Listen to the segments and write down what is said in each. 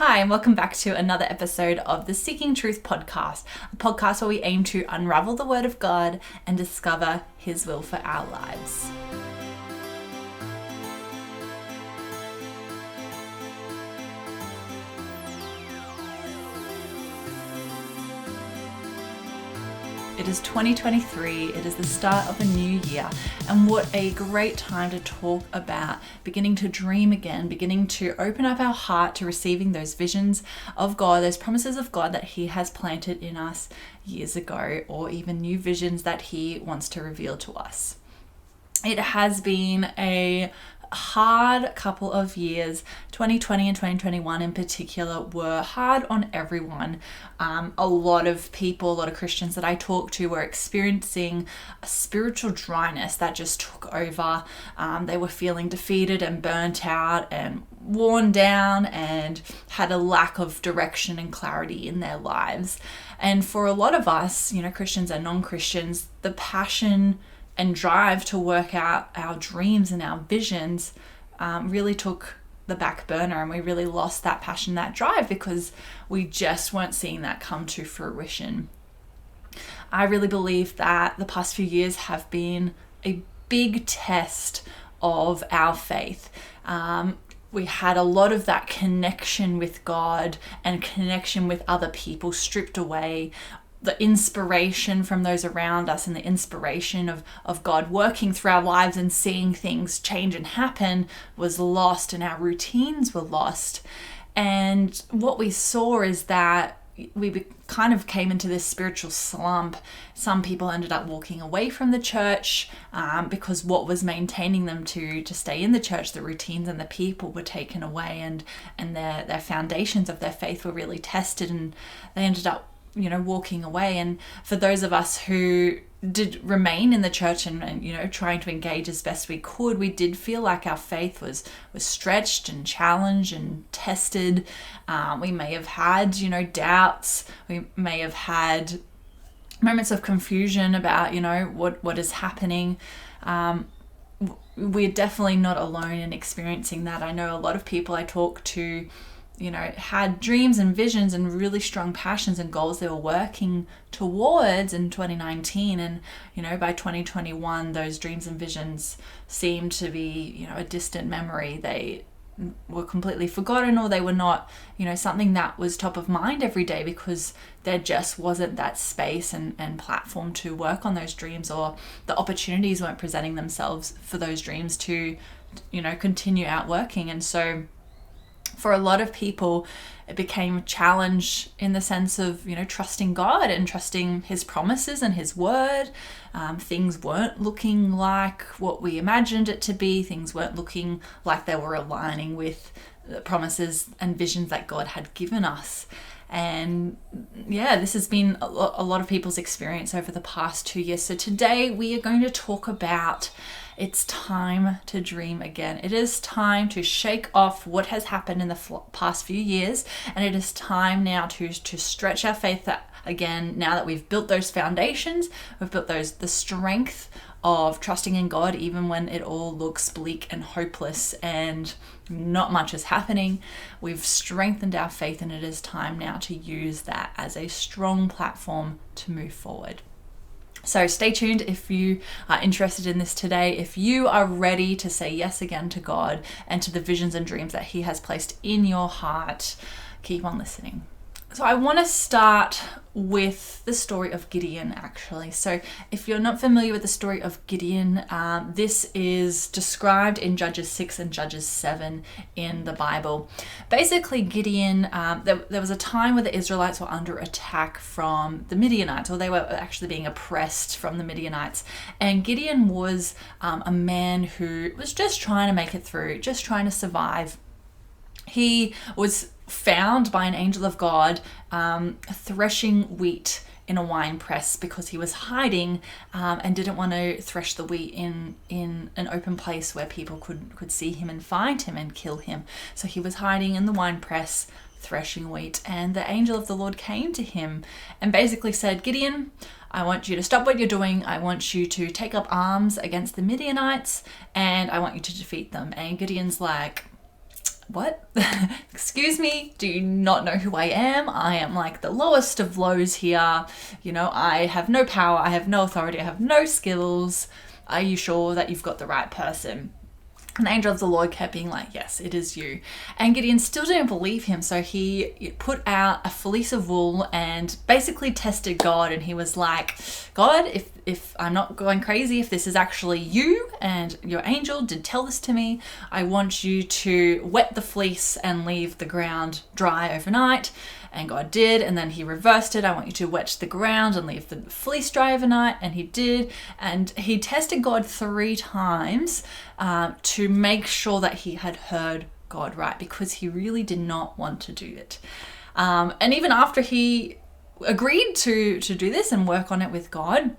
Hi, and welcome back to another episode of the Seeking Truth podcast, a podcast where we aim to unravel the Word of God and discover His will for our lives. It is 2023, it is the start of a new year, and what a great time to talk about beginning to dream again, beginning to open up our heart to receiving those visions of God, those promises of God that He has planted in us years ago, or even new visions that He wants to reveal to us. It has been a hard couple of years. 2020 and 2021 in particular were hard on everyone. A lot of people, a lot of Christians that I talked to were experiencing a spiritual dryness that just took over. They were feeling defeated and burnt out and worn down and had a lack of direction and clarity in their lives. And for a lot of us, Christians and non-Christians, the passion and drive to work out our dreams and our visions really took the back burner, and we really lost that passion, that drive, because we just weren't seeing that come to fruition. I really believe that the past few years have been a big test of our faith. We had a lot of that connection with God and connection with other people stripped away. The inspiration from those around us and the inspiration of God working through our lives and seeing things change and happen was lost, and our routines were lost. And what we saw is that we kind of came into this spiritual slump. Some people ended up walking away from the church because what was maintaining them to stay in the church, the routines and the people, were taken away, and their foundations of their faith were really tested, and they ended up walking away. And for those of us who did remain in the church and trying to engage as best we could, we did feel like our faith was stretched and challenged and tested. We may have had doubts. We may have had moments of confusion about what is happening. We're definitely not alone in experiencing that. I know a lot of people I talk to had dreams and visions and really strong passions and goals they were working towards in 2019. And, by 2021, those dreams and visions seemed to be, a distant memory. They were completely forgotten, or they were not, something that was top of mind every day, because there just wasn't that space and platform to work on those dreams, or the opportunities weren't presenting themselves for those dreams to, continue out working. And so for a lot of people, it became a challenge in the sense of, trusting God and trusting His promises and His word. Things weren't looking like what we imagined it to be. Things weren't looking like they were aligning with the promises and visions that God had given us. And this has been a lot of people's experience over the past 2 years. So today we are going to talk about it's time to dream again. It is time to shake off what has happened in the past few years, and it is time now to stretch our faith again. Now that we've built those foundations, we've built the strength of trusting in God even when it all looks bleak and hopeless and not much is happening. We've strengthened our faith, and it is time now to use that as a strong platform to move forward. So stay tuned if you are interested in this today. If you are ready to say yes again to God and to the visions and dreams that He has placed in your heart, keep on listening. So I want to start with the story of Gideon, actually. So if you're not familiar with the story of Gideon, this is described in Judges 6 and Judges 7 in the Bible. Basically, Gideon, there was a time where the Israelites were under attack from the Midianites, or they were actually being oppressed from the Midianites. And Gideon was a man who was just trying to make it through, just trying to survive. He was found by an angel of God threshing wheat in a wine press because he was hiding and didn't want to thresh the wheat in an open place where people could see him and find him and kill him. So he was hiding in the wine press threshing wheat, and the angel of the Lord came to him and basically said, Gideon, I want you to stop what you're doing. I want you to take up arms against the Midianites, and I want you to defeat them. And Gideon's like, what? Excuse me, do you not know who I am? I am like the lowest of lows here. I have no power, I have no authority, I have no skills. Are you sure that you've got the right person? And the angel of the Lord kept being like, yes, it is you. And Gideon still didn't believe him. So he put out a fleece of wool and basically tested God. And he was like, God, if I'm not going crazy, if this is actually you and your angel did tell this to me, I want you to wet the fleece and leave the ground dry overnight. And God did, and then he reversed it. I want you to wet the ground and leave the fleece dry overnight. And he did. And he tested God 3 times to make sure that he had heard God right, because he really did not want to do it. And even after he agreed to do this and work on it with God,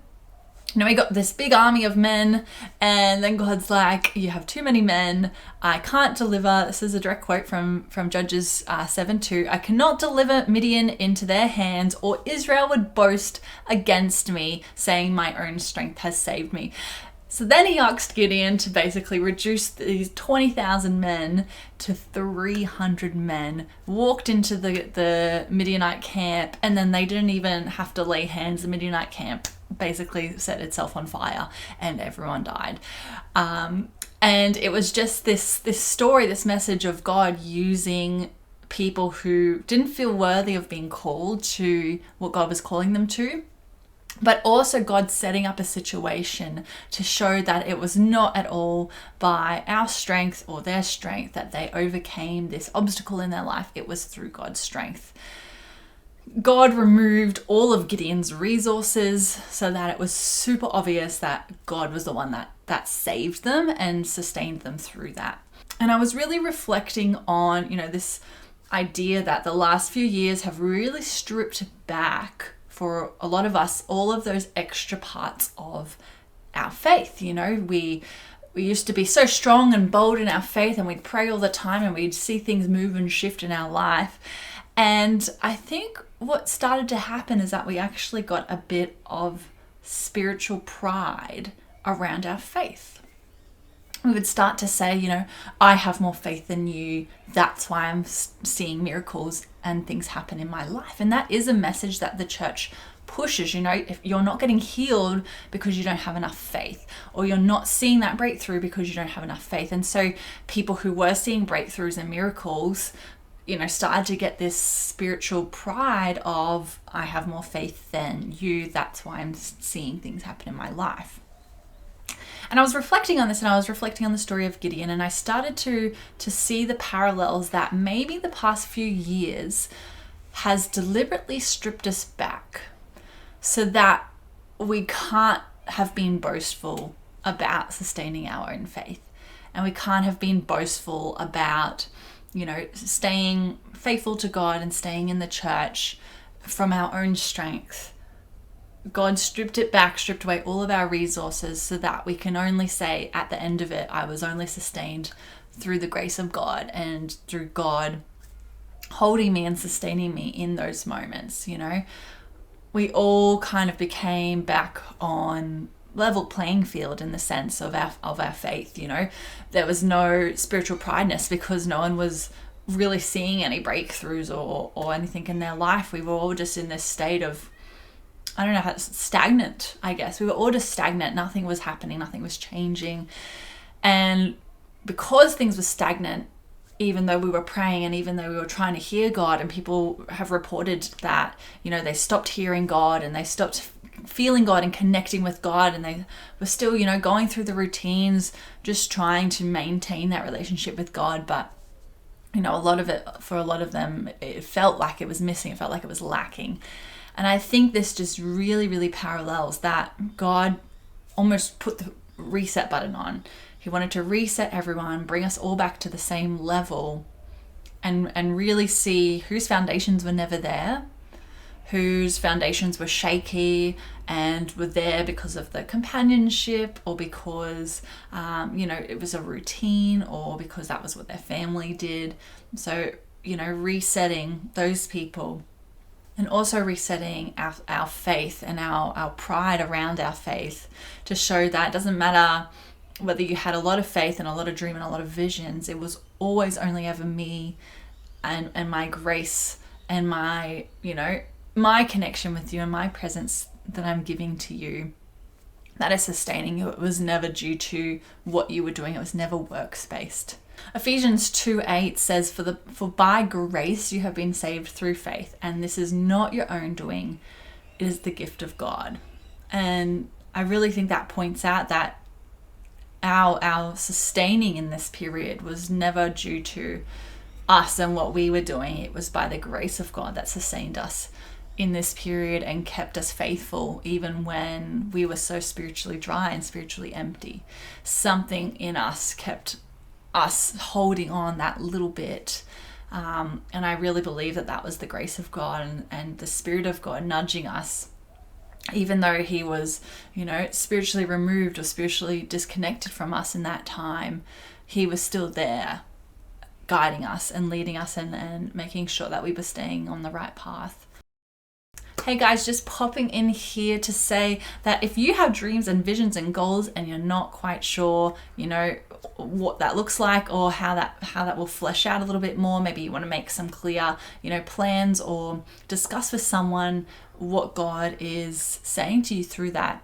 we got this big army of men, and then God's like, you have too many men. I can't deliver. This is a direct quote from Judges 7:2. I cannot deliver Midian into their hands, or Israel would boast against me, saying my own strength has saved me. So then he asked Gideon to basically reduce these 20,000 men to 300 men, walked into the Midianite camp, and then they didn't even have to lay hands. The Midianite camp basically set itself on fire and everyone died. And it was just this story, this message of God using people who didn't feel worthy of being called to what God was calling them to, but also God setting up a situation to show that it was not at all by our strength or their strength that they overcame this obstacle in their life. It was through God's strength. God removed all of Gideon's resources so that it was super obvious that God was the one that saved them and sustained them through that. And I was really reflecting on, this idea that the last few years have really stripped back for a lot of us all of those extra parts of our faith. We used to be so strong and bold in our faith, and we'd pray all the time, and we'd see things move and shift in our life. And I think what started to happen is that we actually got a bit of spiritual pride around our faith. We would start to say, I have more faith than you. That's why I'm seeing miracles and things happen in my life. And that is a message that the church pushes. If you're not getting healed because you don't have enough faith, or you're not seeing that breakthrough because you don't have enough faith. And so people who were seeing breakthroughs and miracles, started to get this spiritual pride of, I have more faith than you. That's why I'm seeing things happen in my life. And I was reflecting on this, and I was reflecting on the story of Gideon, and I started to see the parallels that maybe the past few years has deliberately stripped us back so that we can't have been boastful about sustaining our own faith. And we can't have been boastful about, staying faithful to God and staying in the church from our own strength. God stripped it back, stripped away all of our resources so that we can only say at the end of it, I was only sustained through the grace of God and through God holding me and sustaining me in those moments. We all kind of became back on level playing field in the sense of our faith. There was no spiritual prideness because no one was really seeing any breakthroughs or anything in their life. We were all just in this state of, I don't know, stagnant, I guess. We were all just stagnant. Nothing was happening. Nothing was changing. And because things were stagnant, even though we were praying and even though we were trying to hear God, and people have reported that, they stopped hearing God and they stopped feeling God and connecting with God, and they were still, going through the routines, just trying to maintain that relationship with God. But, a lot of it, for a lot of them, it felt like it was missing. It felt like it was lacking. And I think this just really, really parallels that God almost put the reset button on. He wanted to reset everyone, bring us all back to the same level, and really see whose foundations were never there, whose foundations were shaky and were there because of the companionship, or because, it was a routine, or because that was what their family did. So, resetting those people. And also resetting our faith and our pride around our faith to show that it doesn't matter whether you had a lot of faith and a lot of dream and a lot of visions, it was always only ever me and my grace and my, my connection with you and my presence that I'm giving to you that is sustaining you. It was never due to what you were doing. It was never works-based. Ephesians 2:8 says, For by grace you have been saved through faith, and this is not your own doing, it is the gift of God. And I really think that points out that our sustaining in this period was never due to us and what we were doing. It was by the grace of God that sustained us in this period and kept us faithful even when we were so spiritually dry and spiritually empty. Something in us kept us holding on that little bit. And I really believe that was the grace of God and the Spirit of God nudging us. Even though he was, spiritually removed or spiritually disconnected from us in that time, he was still there guiding us and leading us and making sure that we were staying on the right path. Hey guys, just popping in here to say that if you have dreams and visions and goals and you're not quite sure, what that looks like or how that will flesh out a little bit more, maybe you want to make some clear, plans or discuss with someone what God is saying to you through that.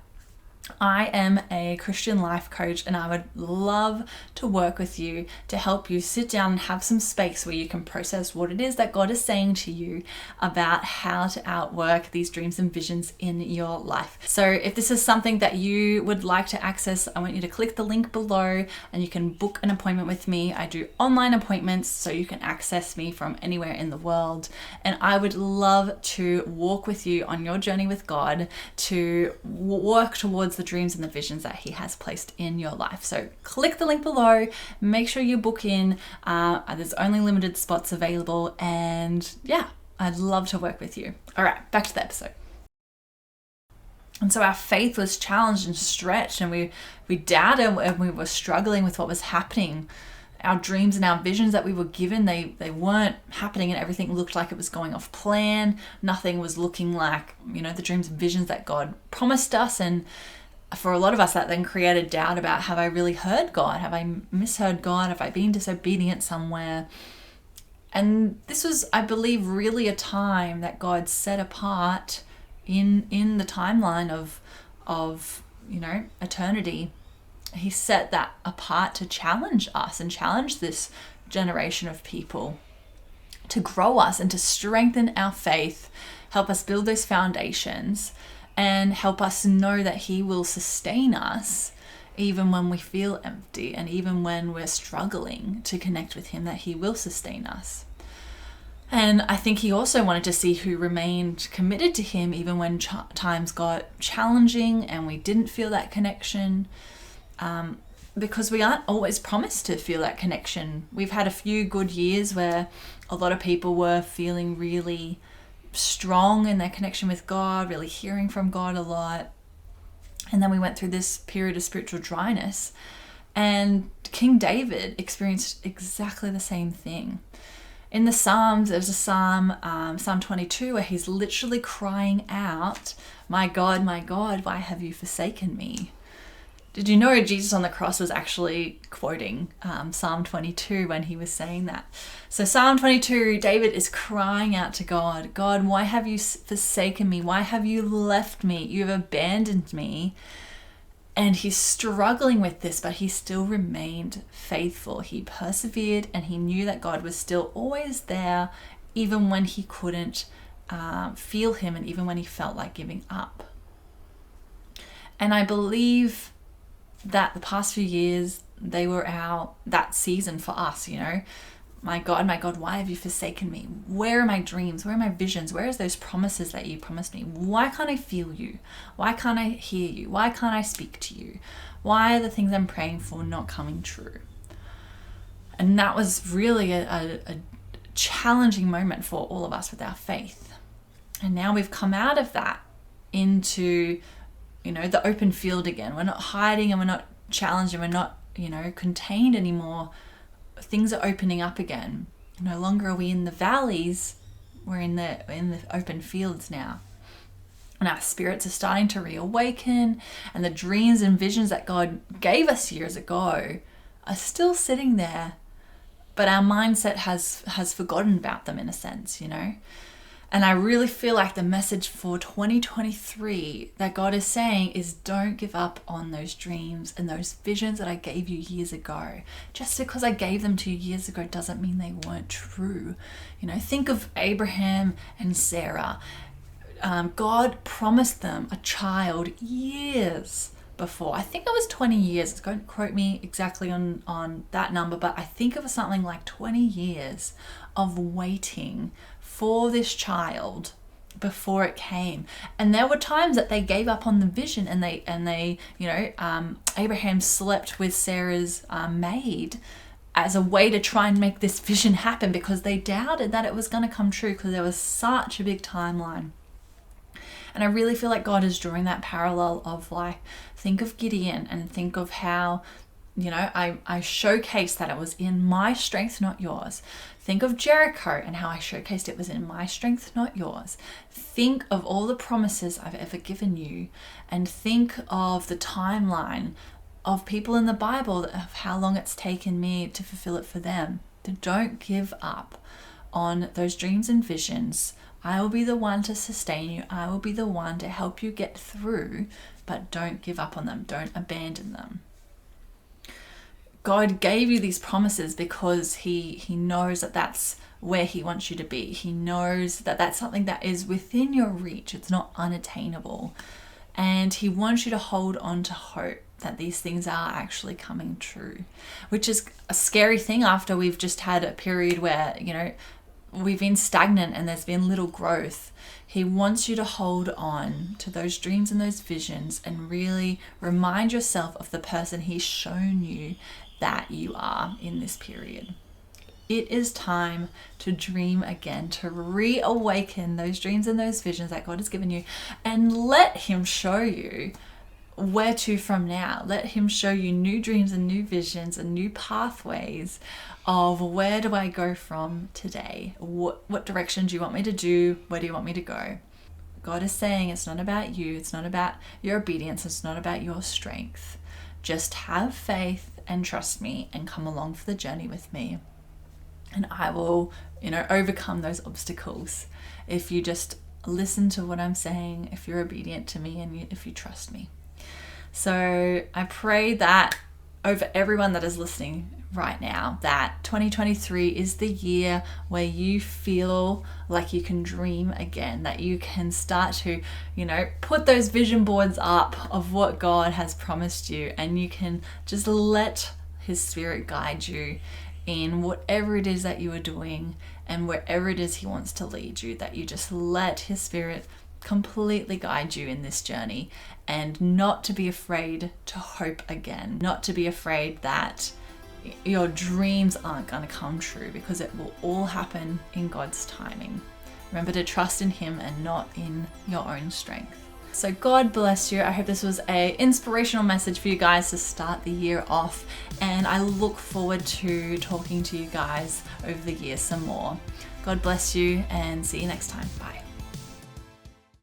I am a Christian life coach and I would love to work with you to help you sit down and have some space where you can process what it is that God is saying to you about how to outwork these dreams and visions in your life. So if this is something that you would like to access, I want you to click the link below and you can book an appointment with me. I do online appointments so you can access me from anywhere in the world. And I would love to walk with you on your journey with God to work towards the dreams and the visions that he has placed in your life. So click the link below, make sure you book in. There's only limited spots available, and I'd love to work with you. All right, back to the episode. And so our faith was challenged and stretched, and we doubted and we were struggling with what was happening. Our dreams and our visions that we were given, they weren't happening, and everything looked like it was going off plan. Nothing was looking like, the dreams and visions that God promised us. And for a lot of us, that then created doubt about, have I really heard God? Have I misheard God? Have I been disobedient somewhere? And this was, I believe, really a time that God set apart in the timeline of eternity. He set that apart to challenge us and challenge this generation of people, to grow us and to strengthen our faith, help us build those foundations, and help us know that he will sustain us even when we feel empty and even when we're struggling to connect with him, that he will sustain us. And I think he also wanted to see who remained committed to him even when times got challenging and we didn't feel that connection, because we aren't always promised to feel that connection. We've had a few good years where a lot of people were feeling really strong in their connection with God, really hearing from God a lot. And then we went through this period of spiritual dryness, and King David experienced exactly the same thing. In the Psalms, there's a Psalm 22, where he's literally crying out, my God, why have you forsaken me? Did you know Jesus on the cross was actually quoting Psalm 22 when he was saying that? So Psalm 22, David is crying out to God, God, why have you forsaken me? Why have you left me? You've abandoned me. And he's struggling with this, but he still remained faithful. He persevered, and he knew that God was still always there, even when he couldn't feel him and even when he felt like giving up. And I believe that the past few years, they were that season for us, my God, why have you forsaken me? Where are my dreams? Where are my visions? Where is those promises that you promised me? Why can't I feel you? Why can't I hear you? Why can't I speak to you? Why are the things I'm praying for not coming true? And that was really a challenging moment for all of us with our faith. And now we've come out of that into the open field again. We're not hiding and we're not challenged and we're not, contained anymore. Things are opening up again. No longer are we in the valleys, we're in the open fields now. and our spirits are starting to reawaken, and the dreams and visions that God gave us years ago are still sitting there, but our mindset has forgotten about them in a sense, you know. And I really feel like the message for 2023 that God is saying is, don't give up on those dreams and those visions that I gave you years ago. Just because I gave them to you years ago doesn't mean they weren't true. You know, think of Abraham and Sarah. God promised them a child years before. I think it was 20 years. Don't quote me exactly on that number, but I think it was something like 20 years of waiting for this child before it came. And there were times that they gave up on the vision, and they Abraham slept with Sarah's maid as a way to try and make this vision happen, because they doubted that it was going to come true, because there was such a big timeline. And I really feel like God is drawing that parallel of, like, think of Gideon and think of how, you know, I showcased that it was in my strength, not yours. Think of Jericho and how I showcased it was in my strength, not yours. Think of all the promises I've ever given you, and think of the timeline of people in the Bible, of how long it's taken me to fulfill it for them. Don't give up on those dreams and visions. I will be the one to sustain you. I will be the one to help you get through, but don't give up on them. Don't abandon them. God gave you these promises because he knows that that's where he wants you to be. He knows that that's something that is within your reach. It's not unattainable. And he wants you to hold on to hope that these things are actually coming true, which is a scary thing after we've just had a period where, you know, we've been stagnant and there's been little growth. He wants you to hold on to those dreams and those visions and really remind yourself of the person he's shown you that you are in this period. It is time to dream again, to reawaken those dreams and those visions that God has given you, and let him show you where to from now. Let him show you new dreams and new visions and new pathways of, where do I go from today? What direction do you want me to do? Where do you want me to go? God is saying it's not about you. It's not about your obedience. It's not about your strength. Just have faith and trust me and come along for the journey with me. And I will, overcome those obstacles if you just listen to what I'm saying, if you're obedient to me, and if you trust me. So I pray that over everyone that is listening right now, that 2023 is the year where you feel like you can dream again, that you can start to, put those vision boards up of what God has promised you, and you can just let his spirit guide you in whatever it is that you are doing and wherever it is he wants to lead you, that you just let his spirit completely guide you in this journey, and not to be afraid to hope again, not to be afraid that your dreams aren't going to come true, because it will all happen in God's timing. Remember to trust in him and not in your own strength. So God bless you. I hope this was an inspirational message for you guys to start the year off, and I look forward to talking to you guys over the year some more. God bless you, and see you next time. Bye.